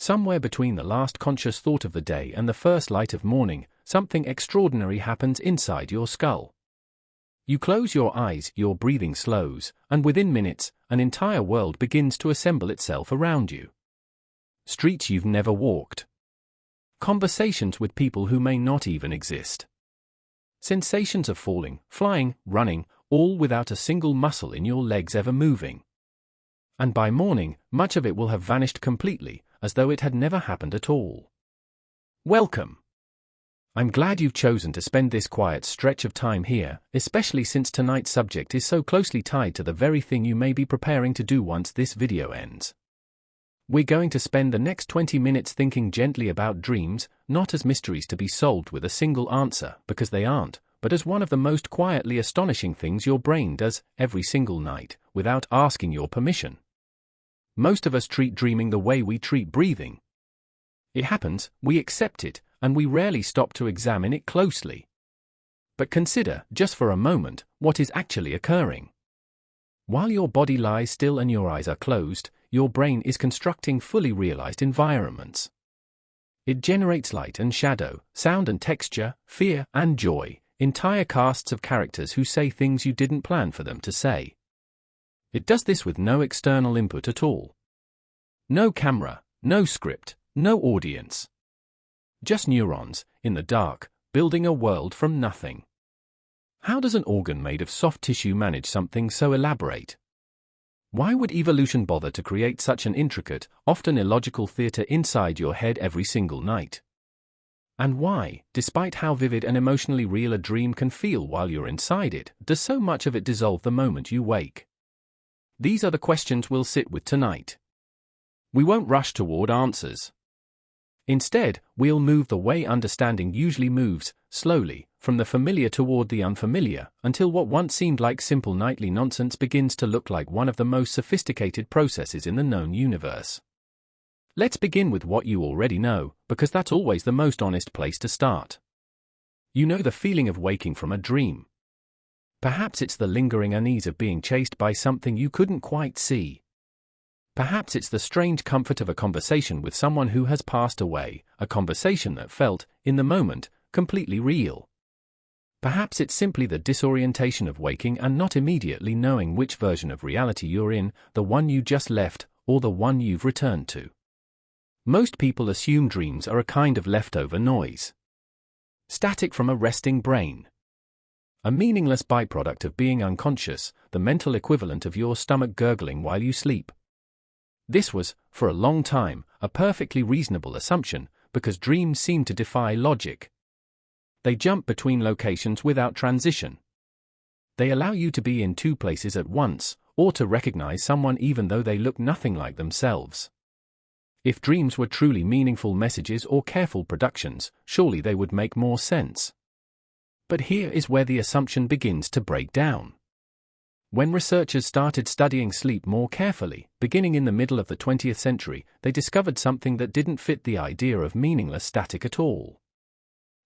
Somewhere between the last conscious thought of the day and the first light of morning, something extraordinary happens inside your skull. You close your eyes, your breathing slows, and within minutes, an entire world begins to assemble itself around you. Streets you've never walked. Conversations with people who may not even exist. Sensations of falling, flying, running, all without a single muscle in your legs ever moving. And by morning, much of it will have vanished completely, as though it had never happened at all. Welcome. I'm glad you've chosen to spend this quiet stretch of time here, especially since tonight's subject is so closely tied to the very thing you may be preparing to do once this video ends. We're going to spend the next 20 minutes thinking gently about dreams, not as mysteries to be solved with a single answer, because they aren't, but as one of the most quietly astonishing things your brain does every single night, without asking your permission. Most of us treat dreaming the way we treat breathing. It happens, we accept it, and we rarely stop to examine it closely. But consider, just for a moment, what is actually occurring. While your body lies still and your eyes are closed, your brain is constructing fully realized environments. It generates light and shadow, sound and texture, fear and joy, entire casts of characters who say things you didn't plan for them to say. It does this with no external input at all. No camera, no script, no audience. Just neurons, in the dark, building a world from nothing. How does an organ made of soft tissue manage something so elaborate? Why would evolution bother to create such an intricate, often illogical theater inside your head every single night? And why, despite how vivid and emotionally real a dream can feel while you're inside it, does so much of it dissolve the moment you wake? These are the questions we'll sit with tonight. We won't rush toward answers. Instead, we'll move the way understanding usually moves, slowly, from the familiar toward the unfamiliar, until what once seemed like simple nightly nonsense begins to look like one of the most sophisticated processes in the known universe. Let's begin with what you already know, because that's always the most honest place to start. You know the feeling of waking from a dream. Perhaps it's the lingering unease of being chased by something you couldn't quite see. Perhaps it's the strange comfort of a conversation with someone who has passed away, a conversation that felt, in the moment, completely real. Perhaps it's simply the disorientation of waking and not immediately knowing which version of reality you're in, the one you just left, or the one you've returned to. Most people assume dreams are a kind of leftover noise. Static from a resting brain. A meaningless byproduct of being unconscious, the mental equivalent of your stomach gurgling while you sleep. This was, for a long time, a perfectly reasonable assumption, because dreams seem to defy logic. They jump between locations without transition. They allow you to be in two places at once, or to recognize someone even though they look nothing like themselves. If dreams were truly meaningful messages or careful productions, surely they would make more sense. But here is where the assumption begins to break down. When researchers started studying sleep more carefully, beginning in the middle of the 20th century, they discovered something that didn't fit the idea of meaningless static at all.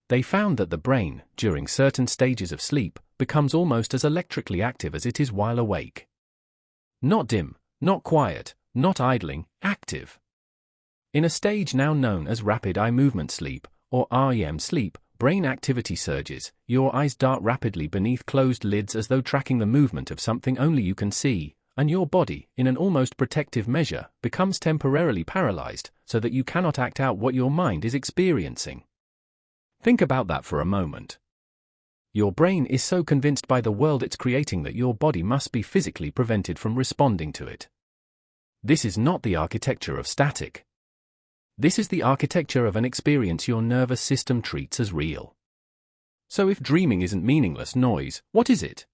They found that the brain, during certain stages of sleep, becomes almost as electrically active as it is while awake. Not dim, not quiet, not idling, active. In a stage now known as rapid eye movement sleep, or REM sleep, brain activity surges, your eyes dart rapidly beneath closed lids as though tracking the movement of something only you can see, and your body, in an almost protective measure, becomes temporarily paralyzed, so that you cannot act out what your mind is experiencing. Think about that for a moment. Your brain is so convinced by the world it's creating that your body must be physically prevented from responding to it. This is not the architecture of static. This is the architecture of an experience your nervous system treats as real. So if dreaming isn't meaningless noise, what is it?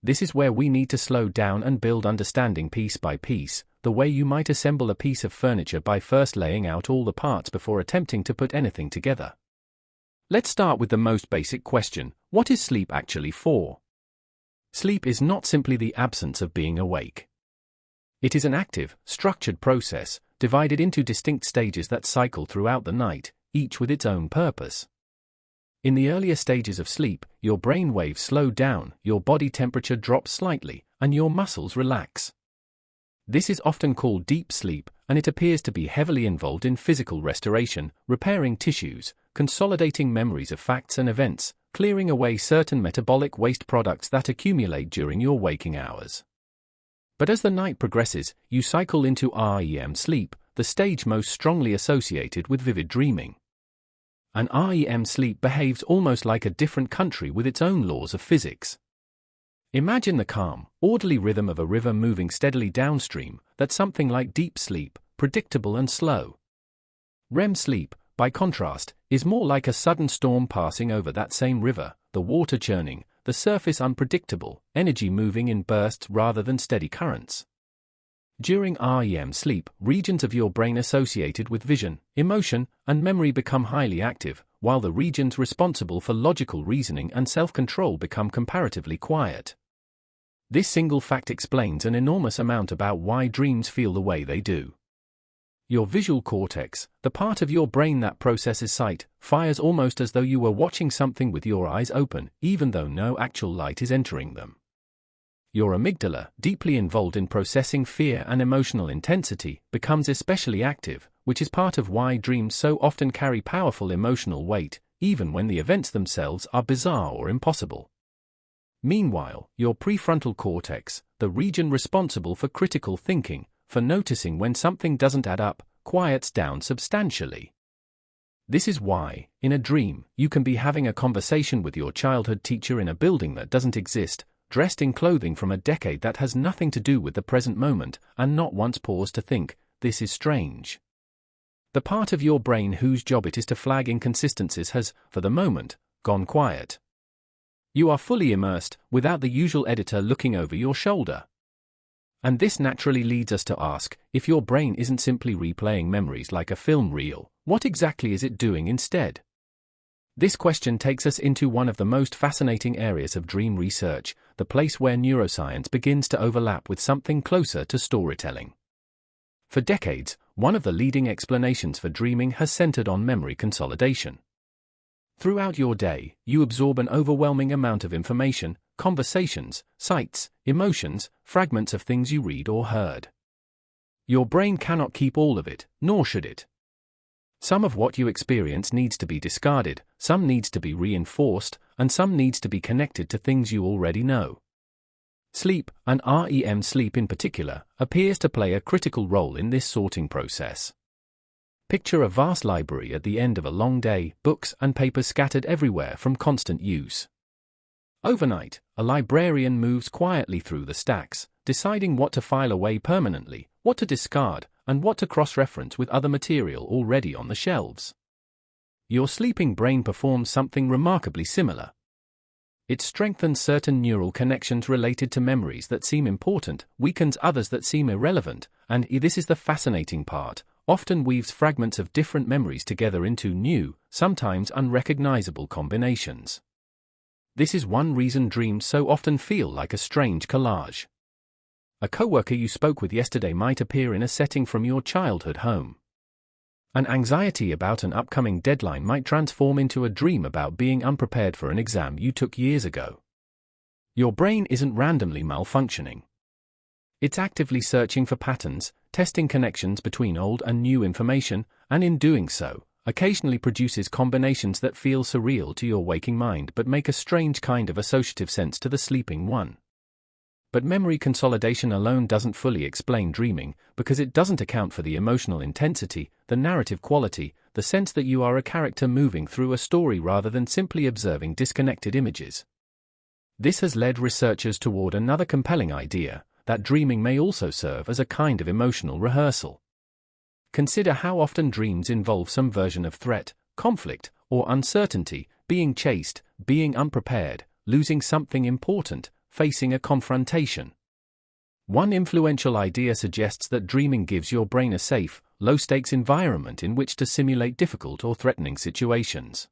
This is where we need to slow down and build understanding piece by piece, the way you might assemble a piece of furniture by first laying out all the parts before attempting to put anything together. Let's start with the most basic question: what is sleep actually for? Sleep is not simply the absence of being awake. It is an active, structured process, divided into distinct stages that cycle throughout the night, each with its own purpose. In the earlier stages of sleep, your brain waves slow down, your body temperature drops slightly, and your muscles relax. This is often called deep sleep, and it appears to be heavily involved in physical restoration, repairing tissues, consolidating memories of facts and events, clearing away certain metabolic waste products that accumulate during your waking hours. But as the night progresses, you cycle into REM sleep, the stage most strongly associated with vivid dreaming. And REM sleep behaves almost like a different country with its own laws of physics. Imagine the calm, orderly rhythm of a river moving steadily downstream. That's something like deep sleep, predictable and slow. REM sleep, by contrast, is more like a sudden storm passing over that same river, the water churning, the surface unpredictable, energy moving in bursts rather than steady currents. During REM sleep, regions of your brain associated with vision, emotion, and memory become highly active, while the regions responsible for logical reasoning and self-control become comparatively quiet. This single fact explains an enormous amount about why dreams feel the way they do. Your visual cortex, the part of your brain that processes sight, fires almost as though you were watching something with your eyes open, even though no actual light is entering them. Your amygdala, deeply involved in processing fear and emotional intensity, becomes especially active, which is part of why dreams so often carry powerful emotional weight, even when the events themselves are bizarre or impossible. Meanwhile, your prefrontal cortex, the region responsible for critical thinking, for noticing when something doesn't add up, quiets down substantially. This is why, in a dream, you can be having a conversation with your childhood teacher in a building that doesn't exist, dressed in clothing from a decade that has nothing to do with the present moment, and not once pause to think, this is strange. The part of your brain whose job it is to flag inconsistencies has, for the moment, gone quiet. You are fully immersed, without the usual editor looking over your shoulder. And this naturally leads us to ask, if your brain isn't simply replaying memories like a film reel, what exactly is it doing instead? This question takes us into one of the most fascinating areas of dream research, the place where neuroscience begins to overlap with something closer to storytelling. For decades, one of the leading explanations for dreaming has centered on memory consolidation. Throughout your day, you absorb an overwhelming amount of information, conversations, sights, emotions, fragments of things you read or heard. Your brain cannot keep all of it, nor should it. Some of what you experience needs to be discarded, some needs to be reinforced, and some needs to be connected to things you already know. Sleep, and REM sleep in particular, appears to play a critical role in this sorting process. Picture a vast library at the end of a long day, books and papers scattered everywhere from constant use. Overnight, a librarian moves quietly through the stacks, deciding what to file away permanently, what to discard, and what to cross-reference with other material already on the shelves. Your sleeping brain performs something remarkably similar. It strengthens certain neural connections related to memories that seem important, weakens others that seem irrelevant, and this is the fascinating part, often weaves fragments of different memories together into new, sometimes unrecognizable combinations. This is one reason dreams so often feel like a strange collage. A coworker you spoke with yesterday might appear in a setting from your childhood home. An anxiety about an upcoming deadline might transform into a dream about being unprepared for an exam you took years ago. Your brain isn't randomly malfunctioning. It's actively searching for patterns, testing connections between old and new information, and in doing so, occasionally produces combinations that feel surreal to your waking mind but make a strange kind of associative sense to the sleeping one. But memory consolidation alone doesn't fully explain dreaming, because it doesn't account for the emotional intensity, the narrative quality, the sense that you are a character moving through a story rather than simply observing disconnected images. This has led researchers toward another compelling idea, that dreaming may also serve as a kind of emotional rehearsal. Consider how often dreams involve some version of threat, conflict, or uncertainty, being chased, being unprepared, losing something important, facing a confrontation. One influential idea suggests that dreaming gives your brain a safe, low-stakes environment in which to simulate difficult or threatening situations.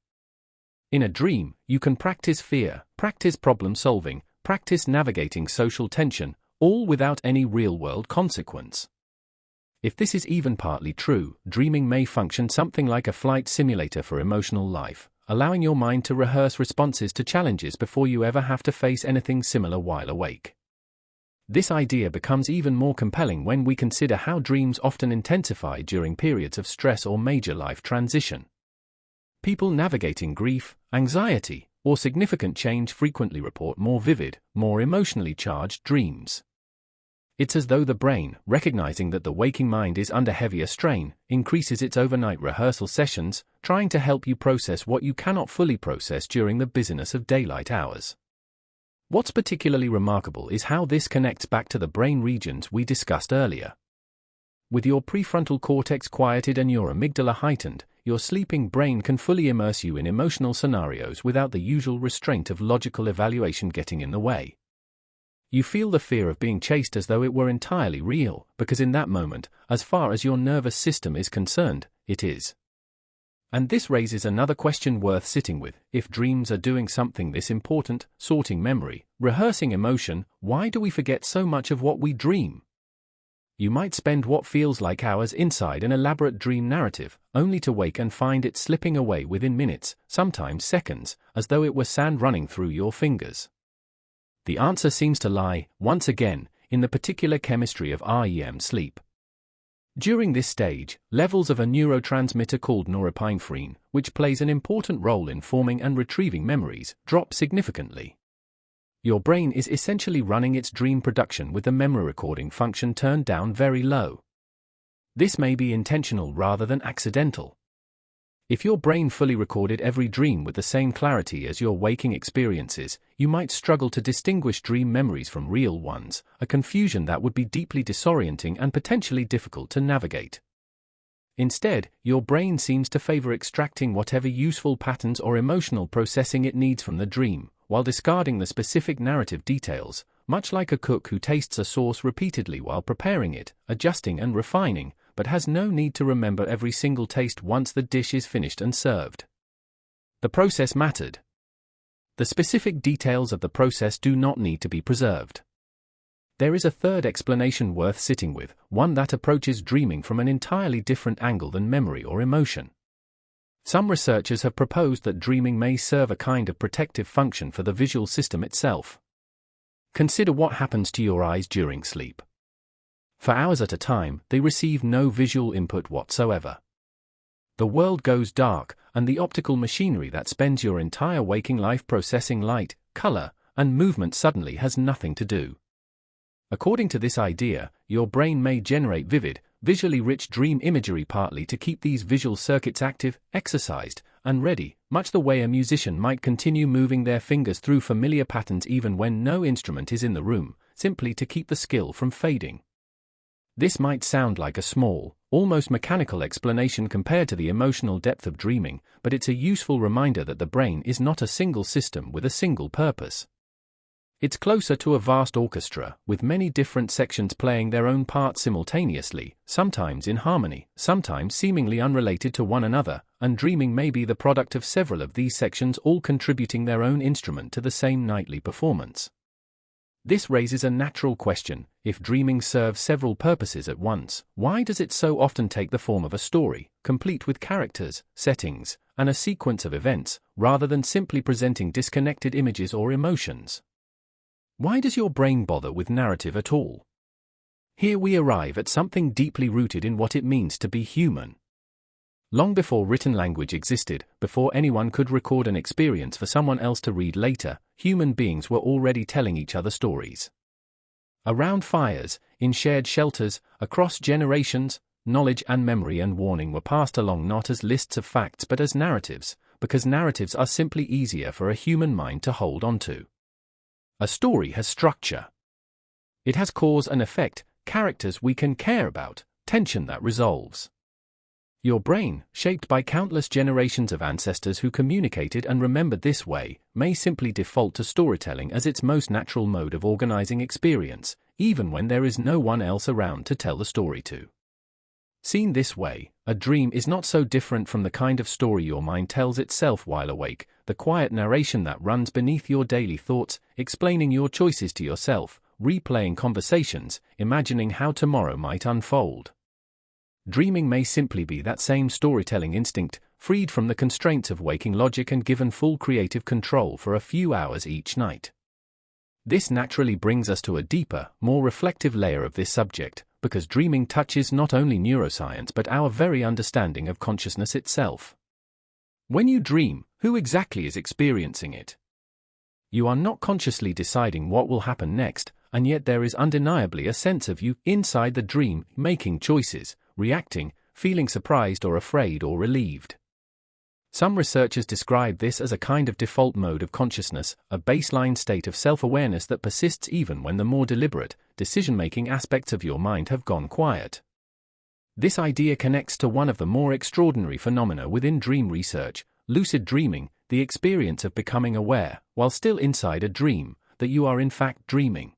In a dream, you can practice fear, practice problem-solving, practice navigating social tension, all without any real-world consequence. If this is even partly true, dreaming may function something like a flight simulator for emotional life, allowing your mind to rehearse responses to challenges before you ever have to face anything similar while awake. This idea becomes even more compelling when we consider how dreams often intensify during periods of stress or major life transition. People navigating grief, anxiety, or significant change frequently report more vivid, more emotionally charged dreams. It's as though the brain, recognizing that the waking mind is under heavier strain, increases its overnight rehearsal sessions, trying to help you process what you cannot fully process during the busyness of daylight hours. What's particularly remarkable is how this connects back to the brain regions we discussed earlier. With your prefrontal cortex quieted and your amygdala heightened, your sleeping brain can fully immerse you in emotional scenarios without the usual restraint of logical evaluation getting in the way. You feel the fear of being chased as though it were entirely real, because in that moment, as far as your nervous system is concerned, it is. And this raises another question worth sitting with. If dreams are doing something this important, sorting memory, rehearsing emotion, why do we forget so much of what we dream? You might spend what feels like hours inside an elaborate dream narrative, only to wake and find it slipping away within minutes, sometimes seconds, as though it were sand running through your fingers. The answer seems to lie, once again, in the particular chemistry of REM sleep. During this stage, levels of a neurotransmitter called norepinephrine, which plays an important role in forming and retrieving memories, drop significantly. Your brain is essentially running its dream production with the memory recording function turned down very low. This may be intentional rather than accidental. If your brain fully recorded every dream with the same clarity as your waking experiences, you might struggle to distinguish dream memories from real ones, a confusion that would be deeply disorienting and potentially difficult to navigate. Instead, your brain seems to favor extracting whatever useful patterns or emotional processing it needs from the dream, while discarding the specific narrative details, much like a cook who tastes a sauce repeatedly while preparing it, adjusting and refining, but has no need to remember every single taste once the dish is finished and served. The process mattered. The specific details of the process do not need to be preserved. There is a third explanation worth sitting with, one that approaches dreaming from an entirely different angle than memory or emotion. Some researchers have proposed that dreaming may serve a kind of protective function for the visual system itself. Consider what happens to your eyes during sleep. For hours at a time, they receive no visual input whatsoever. The world goes dark, and the optical machinery that spends your entire waking life processing light, color, and movement suddenly has nothing to do. According to this idea, your brain may generate vivid, visually rich dream imagery partly to keep these visual circuits active, exercised, and ready, much the way a musician might continue moving their fingers through familiar patterns even when no instrument is in the room, simply to keep the skill from fading. This might sound like a small, almost mechanical explanation compared to the emotional depth of dreaming, but it's a useful reminder that the brain is not a single system with a single purpose. It's closer to a vast orchestra, with many different sections playing their own part simultaneously, sometimes in harmony, sometimes seemingly unrelated to one another, and dreaming may be the product of several of these sections all contributing their own instrument to the same nightly performance. This raises a natural question: if dreaming serves several purposes at once, why does it so often take the form of a story, complete with characters, settings, and a sequence of events, rather than simply presenting disconnected images or emotions? Why does your brain bother with narrative at all? Here we arrive at something deeply rooted in what it means to be human. Long before written language existed, before anyone could record an experience for someone else to read later, human beings were already telling each other stories. Around fires, in shared shelters, across generations, knowledge and memory and warning were passed along not as lists of facts but as narratives, because narratives are simply easier for a human mind to hold onto. A story has structure. It has cause and effect, characters we can care about, tension that resolves. Your brain, shaped by countless generations of ancestors who communicated and remembered this way, may simply default to storytelling as its most natural mode of organizing experience, even when there is no one else around to tell the story to. Seen this way, a dream is not so different from the kind of story your mind tells itself while awake, the quiet narration that runs beneath your daily thoughts, explaining your choices to yourself, replaying conversations, imagining how tomorrow might unfold. Dreaming may simply be that same storytelling instinct, freed from the constraints of waking logic and given full creative control for a few hours each night. This naturally brings us to a deeper, more reflective layer of this subject, because dreaming touches not only neuroscience but our very understanding of consciousness itself. When you dream, who exactly is experiencing it? You are not consciously deciding what will happen next, and yet there is undeniably a sense of you inside the dream, making choices, reacting, feeling surprised or afraid or relieved. Some researchers describe this as a kind of default mode of consciousness, a baseline state of self-awareness that persists even when the more deliberate, decision-making aspects of your mind have gone quiet. This idea connects to one of the more extraordinary phenomena within dream research, lucid dreaming, the experience of becoming aware, while still inside a dream, that you are in fact dreaming.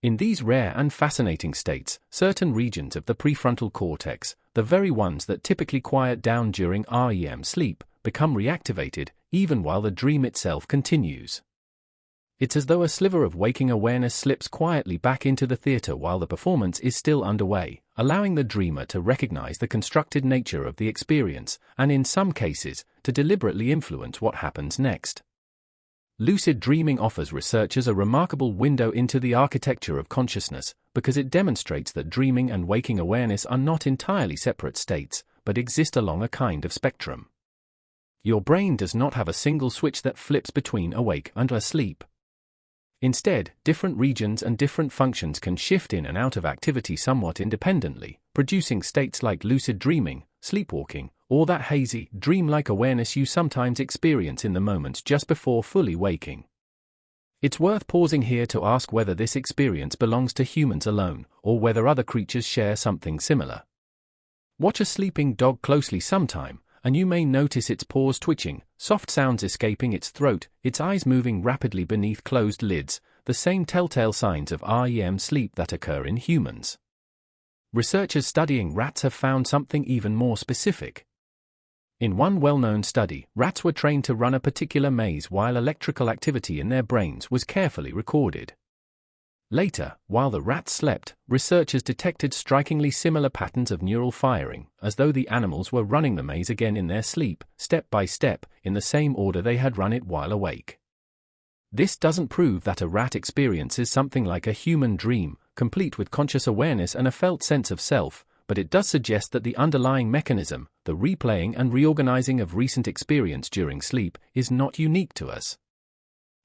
In these rare and fascinating states, certain regions of the prefrontal cortex, the very ones that typically quiet down during REM sleep, become reactivated, even while the dream itself continues. It's as though a sliver of waking awareness slips quietly back into the theater while the performance is still underway, allowing the dreamer to recognize the constructed nature of the experience, and in some cases, to deliberately influence what happens next. Lucid dreaming offers researchers a remarkable window into the architecture of consciousness, because it demonstrates that dreaming and waking awareness are not entirely separate states, but exist along a kind of spectrum. Your brain does not have a single switch that flips between awake and asleep. Instead, different regions and different functions can shift in and out of activity somewhat independently, producing states like lucid dreaming, sleepwalking, or that hazy, dreamlike awareness you sometimes experience in the moments just before fully waking. It's worth pausing here to ask whether this experience belongs to humans alone, or whether other creatures share something similar. Watch a sleeping dog closely sometime, and you may notice its paws twitching, soft sounds escaping its throat, its eyes moving rapidly beneath closed lids, the same telltale signs of REM sleep that occur in humans. Researchers studying rats have found something even more specific. In one well-known study, rats were trained to run a particular maze while electrical activity in their brains was carefully recorded. Later, while the rats slept, researchers detected strikingly similar patterns of neural firing, as though the animals were running the maze again in their sleep, step by step, in the same order they had run it while awake. This doesn't prove that a rat experiences something like a human dream, complete with conscious awareness and a felt sense of self, but it does suggest that the underlying mechanism, the replaying and reorganizing of recent experience during sleep, is not unique to us.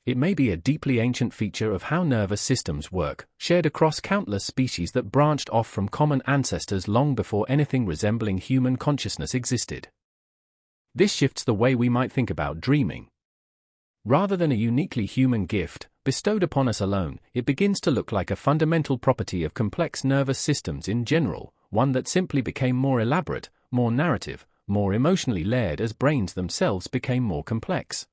It may be a deeply ancient feature of how nervous systems work, shared across countless species that branched off from common ancestors long before anything resembling human consciousness existed. This shifts the way we might think about dreaming. Rather than a uniquely human gift, bestowed upon us alone, it begins to look like a fundamental property of complex nervous systems in general, one that simply became more elaborate, more narrative, more emotionally layered as brains themselves became more complex.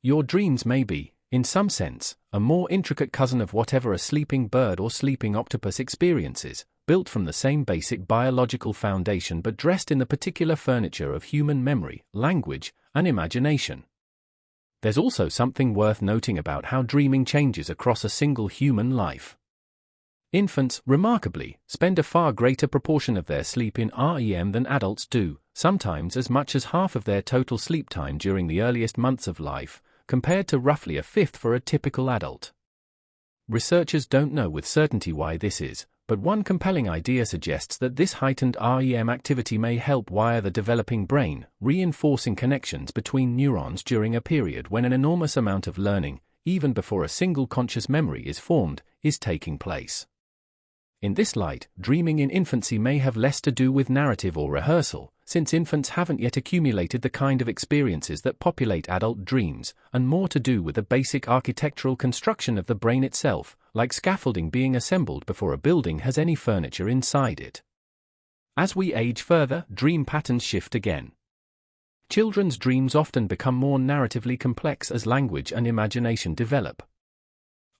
Your dreams may be, in some sense, a more intricate cousin of whatever a sleeping bird or sleeping octopus experiences, built from the same basic biological foundation but dressed in the particular furniture of human memory, language, and imagination. There's also something worth noting about how dreaming changes across a single human life. Infants, remarkably, spend a far greater proportion of their sleep in REM than adults do, sometimes as much as half of their total sleep time during the earliest months of life, compared to roughly a fifth for a typical adult. Researchers don't know with certainty why this is, but one compelling idea suggests that this heightened REM activity may help wire the developing brain, reinforcing connections between neurons during a period when an enormous amount of learning, even before a single conscious memory is formed, is taking place. In this light, dreaming in infancy may have less to do with narrative or rehearsal, since infants haven't yet accumulated the kind of experiences that populate adult dreams, and more to do with the basic architectural construction of the brain itself, like scaffolding being assembled before a building has any furniture inside it. As we age further, dream patterns shift again. Children's dreams often become more narratively complex as language and imagination develop.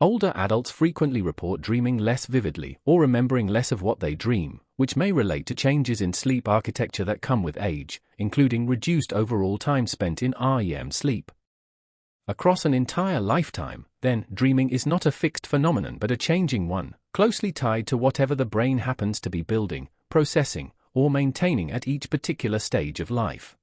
Older adults frequently report dreaming less vividly or remembering less of what they dream, which may relate to changes in sleep architecture that come with age, including reduced overall time spent in REM sleep. Across an entire lifetime, then, dreaming is not a fixed phenomenon but a changing one, closely tied to whatever the brain happens to be building, processing, or maintaining at each particular stage of life.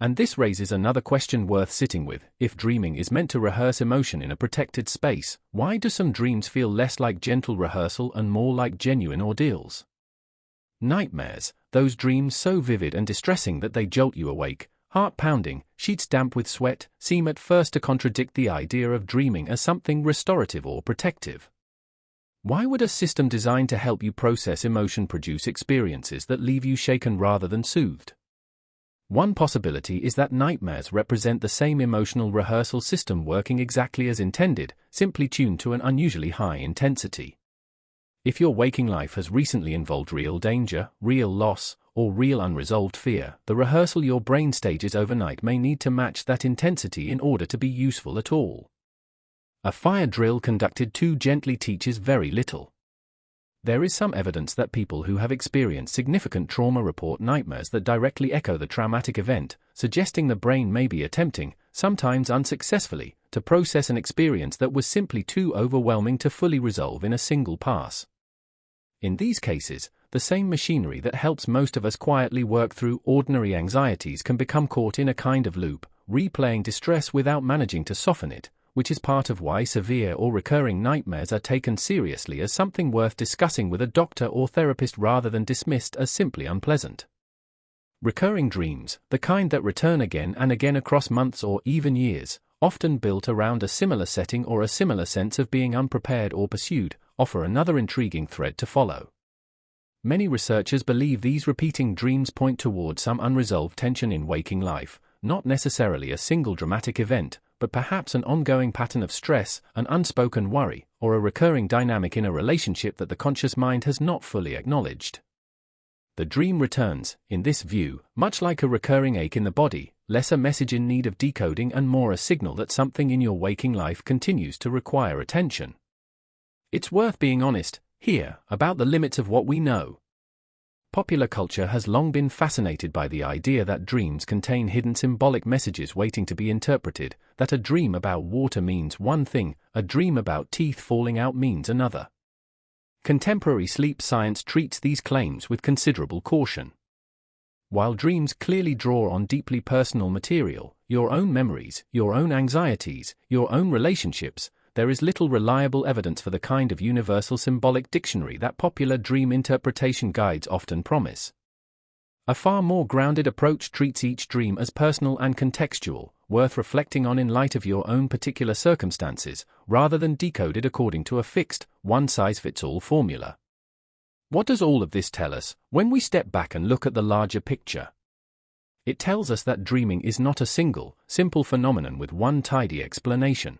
And this raises another question worth sitting with. If dreaming is meant to rehearse emotion in a protected space, why do some dreams feel less like gentle rehearsal and more like genuine ordeals? Nightmares, those dreams so vivid and distressing that they jolt you awake, heart pounding, sheets damp with sweat, seem at first to contradict the idea of dreaming as something restorative or protective. Why would a system designed to help you process emotion produce experiences that leave you shaken rather than soothed? One possibility is that nightmares represent the same emotional rehearsal system working exactly as intended, simply tuned to an unusually high intensity. If your waking life has recently involved real danger, real loss, or real unresolved fear, the rehearsal your brain stages overnight may need to match that intensity in order to be useful at all. A fire drill conducted too gently teaches very little. There is some evidence that people who have experienced significant trauma report nightmares that directly echo the traumatic event, suggesting the brain may be attempting, sometimes unsuccessfully, to process an experience that was simply too overwhelming to fully resolve in a single pass. In these cases, the same machinery that helps most of us quietly work through ordinary anxieties can become caught in a kind of loop, replaying distress without managing to soften it, which is part of why severe or recurring nightmares are taken seriously as something worth discussing with a doctor or therapist rather than dismissed as simply unpleasant. Recurring dreams, the kind that return again and again across months or even years, often built around a similar setting or a similar sense of being unprepared or pursued, offer another intriguing thread to follow. Many researchers believe these repeating dreams point toward some unresolved tension in waking life, not necessarily a single dramatic event, but perhaps an ongoing pattern of stress, an unspoken worry, or a recurring dynamic in a relationship that the conscious mind has not fully acknowledged. The dream returns, in this view, much like a recurring ache in the body, less a message in need of decoding and more a signal that something in your waking life continues to require attention. It's worth being honest, here, about the limits of what we know. Popular culture has long been fascinated by the idea that dreams contain hidden symbolic messages waiting to be interpreted, that a dream about water means one thing, a dream about teeth falling out means another. Contemporary sleep science treats these claims with considerable caution. While dreams clearly draw on deeply personal material, your own memories, your own anxieties, your own relationships, there is little reliable evidence for the kind of universal symbolic dictionary that popular dream interpretation guides often promise. A far more grounded approach treats each dream as personal and contextual, worth reflecting on in light of your own particular circumstances, rather than decoded according to a fixed, one-size-fits-all formula. What does all of this tell us, when we step back and look at the larger picture? It tells us that dreaming is not a single, simple phenomenon with one tidy explanation.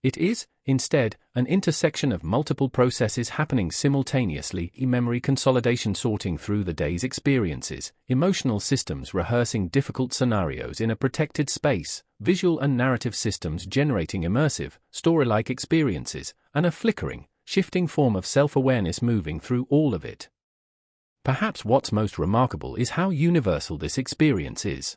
It is, instead, an intersection of multiple processes happening simultaneously: memory consolidation sorting through the day's experiences, emotional systems rehearsing difficult scenarios in a protected space, visual and narrative systems generating immersive, story-like experiences, and a flickering, shifting form of self-awareness moving through all of it. Perhaps what's most remarkable is how universal this experience is.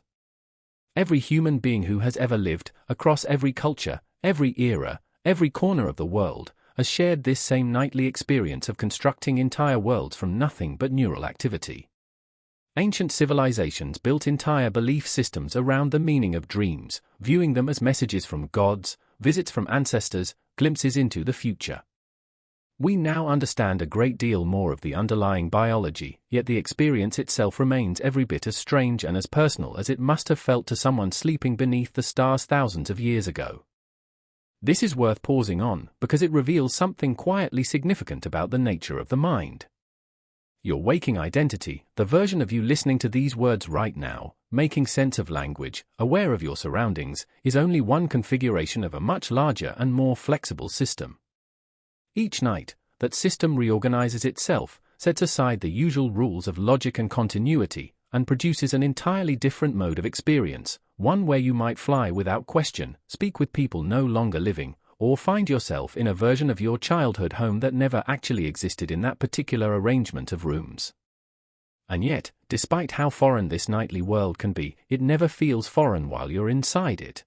Every human being who has ever lived, across every culture, every era, every corner of the world, has shared this same nightly experience of constructing entire worlds from nothing but neural activity. Ancient civilizations built entire belief systems around the meaning of dreams, viewing them as messages from gods, visits from ancestors, glimpses into the future. We now understand a great deal more of the underlying biology, yet the experience itself remains every bit as strange and as personal as it must have felt to someone sleeping beneath the stars thousands of years ago. This is worth pausing on, because it reveals something quietly significant about the nature of the mind. Your waking identity, the version of you listening to these words right now, making sense of language, aware of your surroundings, is only one configuration of a much larger and more flexible system. Each night, that system reorganizes itself, sets aside the usual rules of logic and continuity, and produces an entirely different mode of experience, one where you might fly without question, speak with people no longer living, or find yourself in a version of your childhood home that never actually existed in that particular arrangement of rooms. And yet, despite how foreign this nightly world can be, it never feels foreign while you're inside it.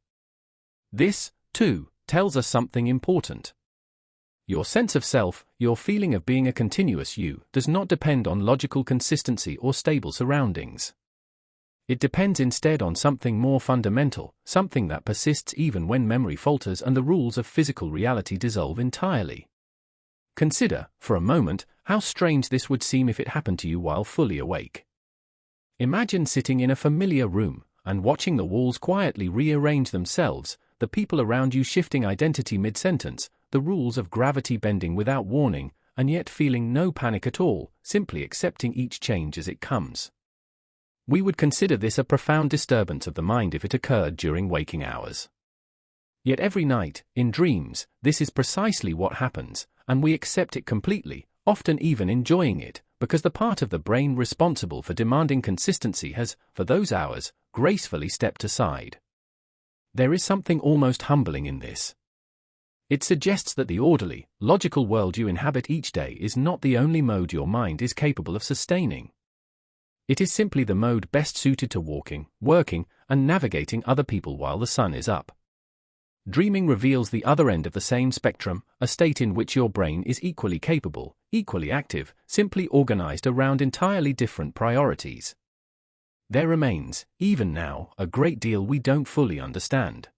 This, too, tells us something important. Your sense of self, your feeling of being a continuous you, does not depend on logical consistency or stable surroundings. It depends instead on something more fundamental, something that persists even when memory falters and the rules of physical reality dissolve entirely. Consider, for a moment, how strange this would seem if it happened to you while fully awake. Imagine sitting in a familiar room and watching the walls quietly rearrange themselves, the people around you shifting identity mid-sentence, the rules of gravity bending without warning, and yet feeling no panic at all, simply accepting each change as it comes. We would consider this a profound disturbance of the mind if it occurred during waking hours. Yet every night, in dreams, this is precisely what happens, and we accept it completely, often even enjoying it, because the part of the brain responsible for demanding consistency has, for those hours, gracefully stepped aside. There is something almost humbling in this. It suggests that the orderly, logical world you inhabit each day is not the only mode your mind is capable of sustaining. It is simply the mode best suited to walking, working, and navigating other people while the sun is up. Dreaming reveals the other end of the same spectrum, a state in which your brain is equally capable, equally active, simply organized around entirely different priorities. There remains, even now, a great deal we don't fully understand.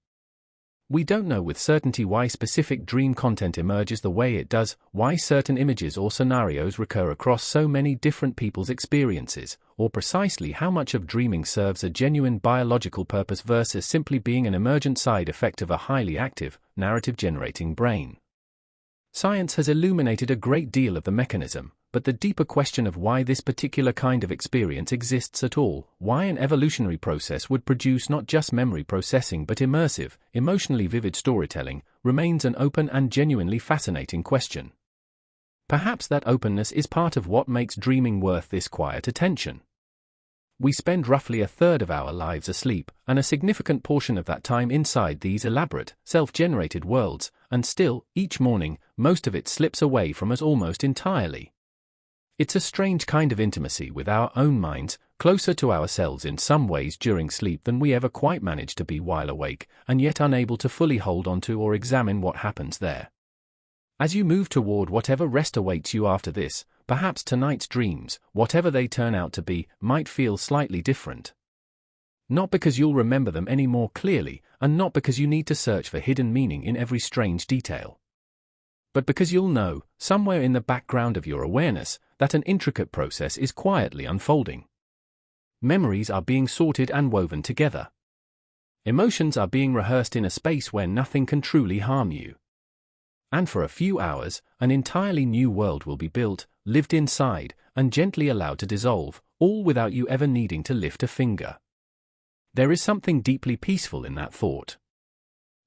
We don't know with certainty why specific dream content emerges the way it does, why certain images or scenarios recur across so many different people's experiences, or precisely how much of dreaming serves a genuine biological purpose versus simply being an emergent side effect of a highly active, narrative-generating brain. Science has illuminated a great deal of the mechanism, but the deeper question of why this particular kind of experience exists at all, why an evolutionary process would produce not just memory processing but immersive, emotionally vivid storytelling, remains an open and genuinely fascinating question. Perhaps that openness is part of what makes dreaming worth this quiet attention. We spend roughly a third of our lives asleep, and a significant portion of that time inside these elaborate, self-generated worlds, and still, each morning, most of it slips away from us almost entirely. It's a strange kind of intimacy with our own minds, closer to ourselves in some ways during sleep than we ever quite manage to be while awake, and yet unable to fully hold on to or examine what happens there. As you move toward whatever rest awaits you after this, perhaps tonight's dreams, whatever they turn out to be, might feel slightly different. Not because you'll remember them any more clearly, and not because you need to search for hidden meaning in every strange detail. But because you'll know, somewhere in the background of your awareness, that an intricate process is quietly unfolding. Memories are being sorted and woven together. Emotions are being rehearsed in a space where nothing can truly harm you. And for a few hours, an entirely new world will be built, lived inside, and gently allowed to dissolve, all without you ever needing to lift a finger. There is something deeply peaceful in that thought.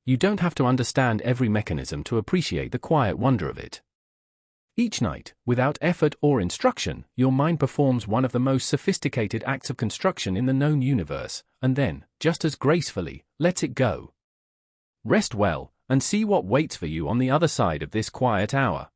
You don't have to understand every mechanism to appreciate the quiet wonder of it. Each night, without effort or instruction, your mind performs one of the most sophisticated acts of construction in the known universe, and then, just as gracefully, lets it go. Rest well, and see what waits for you on the other side of this quiet hour.